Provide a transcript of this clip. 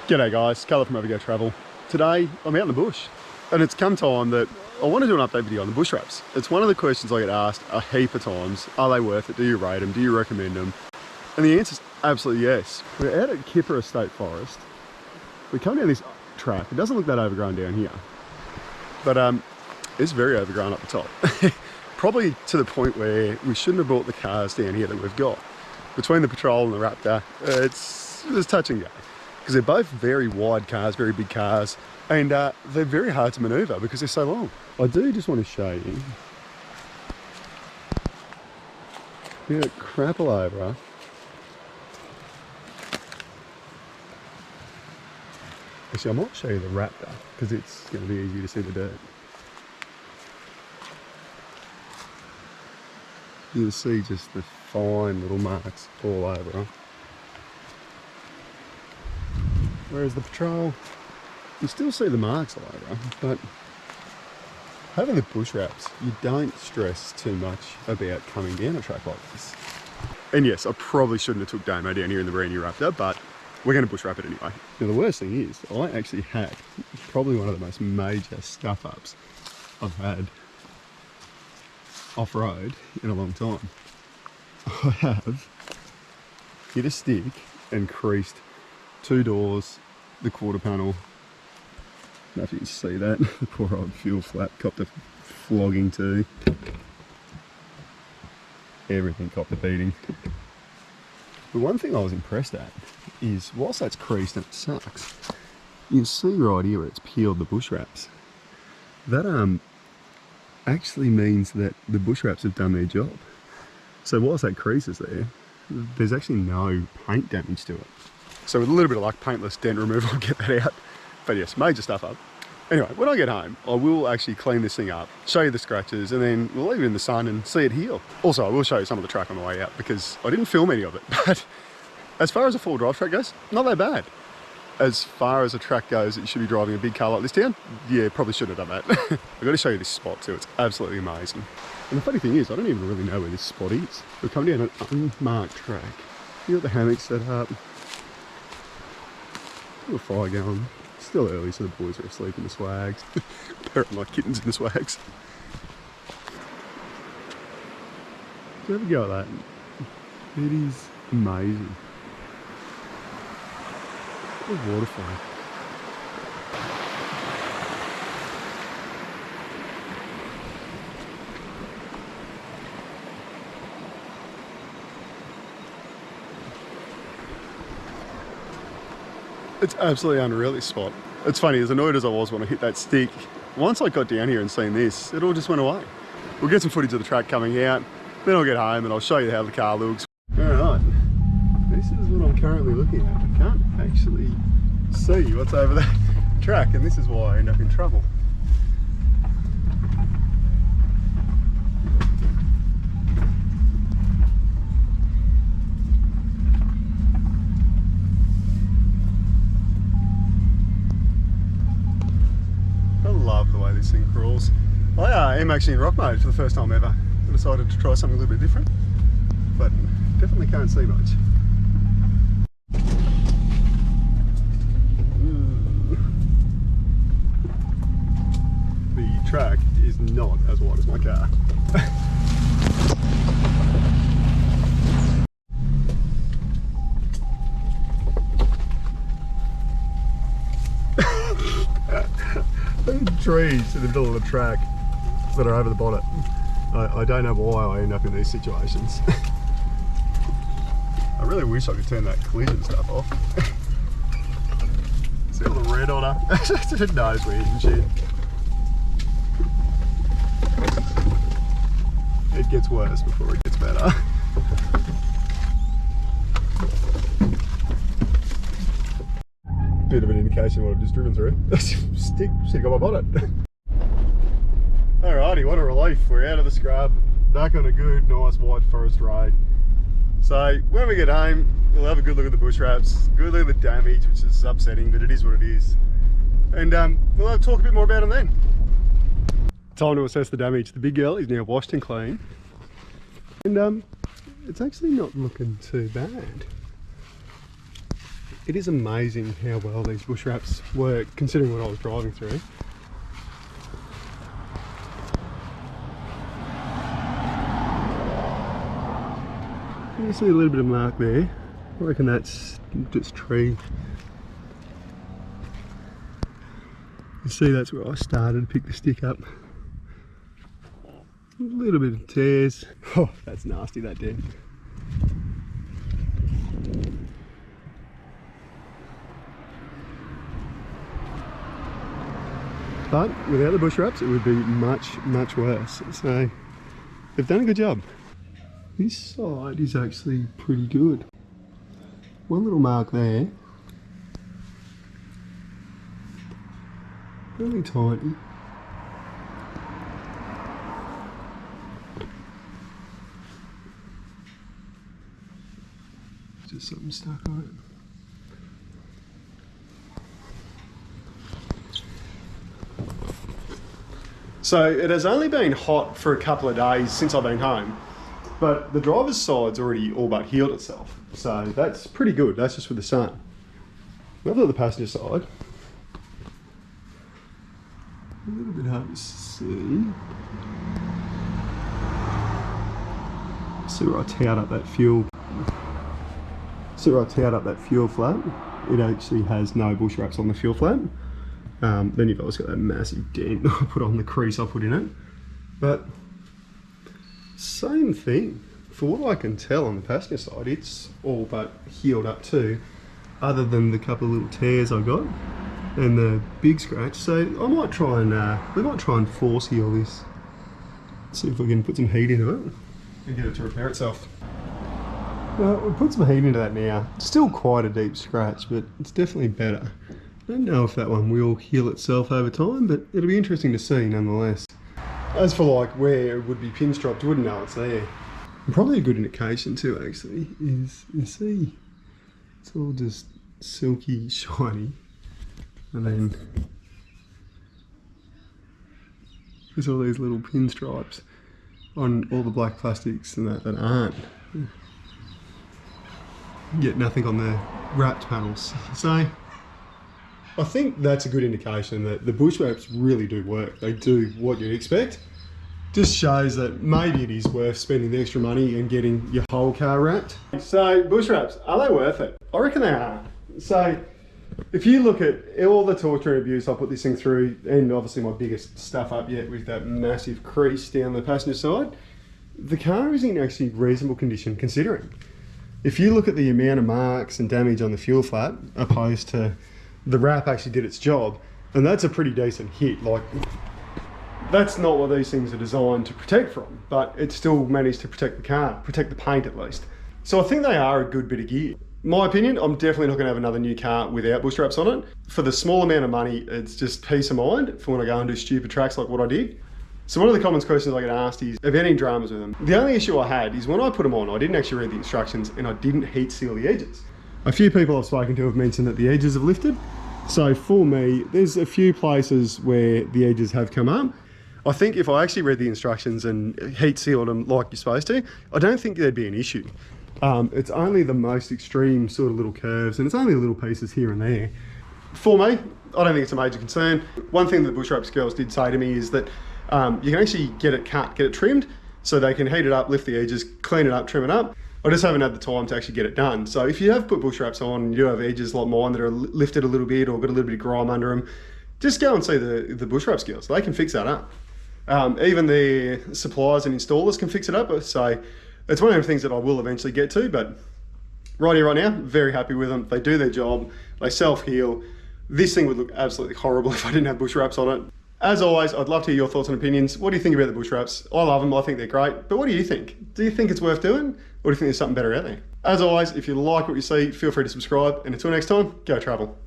G'day guys, Colour from Overgo Travel. Today I'm out in the bush and it's come time that I want to do an update video on the Bushwrapz. It's one of the questions I get asked a heap of times. Are they worth it? Do you rate them? Do you recommend them? And the answer is absolutely yes. We're out at Kipper State Forest. We come down this track. It doesn't look that overgrown down here, but it's very overgrown up the top. Probably to the point where we shouldn't have brought the cars down here that we've got. Between the Patrol and the Raptor, it's touch and go. Because they're both very wide cars, very big cars, and they're very hard to manoeuvre because they're so long. I do just want to show you. We're going to crapple over. Actually, I might show you the Raptor because it's going to be easier to see the dirt. You'll see just the fine little marks all over. Whereas the Patrol, you still see the marks all over, but having the Bushwrapz, you don't stress too much about coming down a track like this. And yes, I probably shouldn't have took Damo down here in the brand new Raptor, but we're going to bushwrap it anyway. Now the worst thing is, I actually had probably one of the most major stuff-ups I've had off-road in a long time. I have hit a stick and creased two doors, the quarter panel. I don't know if you can see that. The poor old fuel flap copped a flogging too. Everything copped a beating. The one thing I was impressed at is, whilst that's creased and it sucks, you can see right here where it's peeled the Bushwrapz. That actually means that the Bushwrapz have done their job. So whilst that crease is there, there's actually no paint damage to it. So with a little bit of luck, paintless dent removal, I'll get that out. But yes, major stuff up. Anyway, when I get home, I will actually clean this thing up, show you the scratches, and then we'll leave it in the sun and see it heal. Also, I will show you some of the track on the way out because I didn't film any of it, but as far as a full drive track goes, not that bad. As far as a track goes that you should be driving a big car like this down, yeah, probably shouldn't have done that. I've got to show you this spot too, it's absolutely amazing. And the funny thing is, I don't even really know where this spot is. We're coming down an unmarked track. You got the hammock set up. Little fire going. It's still early, so the boys are asleep in the swags. Purring like kittens in the swags. Do you ever go at that? It is amazing. What a waterfall. It's absolutely unreal, this spot. It's funny, as annoyed as I was when I hit that stick, once I got down here and seen this, it all just went away. We'll get some footage of the track coming out, then I'll get home and I'll show you how the car looks. Alright, this is what I'm currently looking at. I can't actually see what's over that track, and this is why I end up in trouble. Love the way this thing crawls. I am actually in rock mode for the first time ever. I decided to try something a little bit different, but definitely can't see much. The track is not as wide as my car. Trees in the middle of the track that are over the bonnet. I don't know why I end up in these situations. I really wish I could turn that collision stuff off. See all the red on her? It knows we're hitting shit. It gets worse before it gets better. Bit of an indication of what I've just driven through. Stick on my bonnet. Alrighty, what a relief. We're out of the scrub, back on a good, nice wide forest road. So when we get home, we'll have a good look at the Bushwrapz, good look at the damage, which is upsetting, but it is what it is. And we'll talk a bit more about them then. Time to assess the damage. The big girl is now washed and clean. And it's actually not looking too bad. It is amazing how well these Bushwrapz work, considering what I was driving through. You see a little bit of mark there. I reckon that's just tree. You see that's where I started to pick the stick up. A little bit of tears. Oh, that's nasty, that dent. But without the Bushwrapz, it would be much, much worse. So they've done a good job. This side is actually pretty good. One little mark there. Really tiny. Just something stuck on it. So it has only been hot for a couple of days since I've been home, but the driver's side's already all but healed itself. So that's pretty good. That's just with the sun. Now look at the passenger side. A little bit hard to see. See where I towed up that fuel. See where I towed up that fuel flap? It actually has no Bushwrapz on the fuel flap. Then you've always got that massive dent I put on the crease I put in it. But same thing. For what I can tell on the passenger side, it's all but healed up too, other than the couple of little tears I got and the big scratch. So I might try and we might try and force heal this. See if we can put some heat into it and get it to repair itself. Well, we'll put some heat into that now. Still quite a deep scratch, but it's definitely better. I don't know if that one will heal itself over time, but it'll be interesting to see nonetheless. As for like where it would be pinstriped, you wouldn't know it's there. And probably a good indication too, actually, is you see it's all just silky, shiny, and then there's all these little pinstripes on all the black plastics and that aren't. Yet nothing on the wrapped panels. So I think that's a good indication that the Bushwrapz really do work. They do what you'd expect. Just shows that maybe it is worth spending the extra money and getting your whole car wrapped. So Bushwrapz, are they worth it? I reckon they are. So if you look at all the torture and abuse I put this thing through, and obviously my biggest stuff up yet with that massive crease down the passenger side, the car is in actually reasonable condition considering. If you look at the amount of marks and damage on the fuel flap opposed to the wrap actually did its job, and that's a pretty decent hit. Like, that's not what these things are designed to protect from, but it still managed to protect the car, protect the paint at least. So I think they are a good bit of gear. My opinion, I'm definitely not going to have another new car without Bushwrapz on it. For the small amount of money, it's just peace of mind for when I go and do stupid tracks like what I did. So one of the common questions I get asked is, have you had any dramas with them? The only issue I had is when I put them on, I didn't actually read the instructions and I didn't heat seal the edges. A few people I've spoken to have mentioned that the edges have lifted. So for me, there's a few places where the edges have come up. I think if I actually read the instructions and heat sealed them like you're supposed to, I don't think there'd be an issue. It's only the most extreme sort of little curves, and it's only little pieces here and there. For me, I don't think it's a major concern. One thing that the Bushwrapz girls did say to me is that you can actually get it cut, get it trimmed, so they can heat it up, lift the edges, clean it up, trim it up. I just haven't had the time to actually get it done. So if you have put Bushwrapz on and you do have edges like mine that are lifted a little bit or got a little bit of grime under them, just go and see the Bushwrapz girls. They can fix that up. Even the suppliers and installers can fix it up. So it's one of the things that I will eventually get to, but right here, right now, very happy with them. They do their job, they self-heal. This thing would look absolutely horrible if I didn't have Bushwrapz on it. As always, I'd love to hear your thoughts and opinions. What do you think about the Bushwrapz? I love them, I think they're great, but what do you think? Do you think it's worth doing? Or do you think there's something better out there? As always, if you like what you see, feel free to subscribe, and until next time, go travel.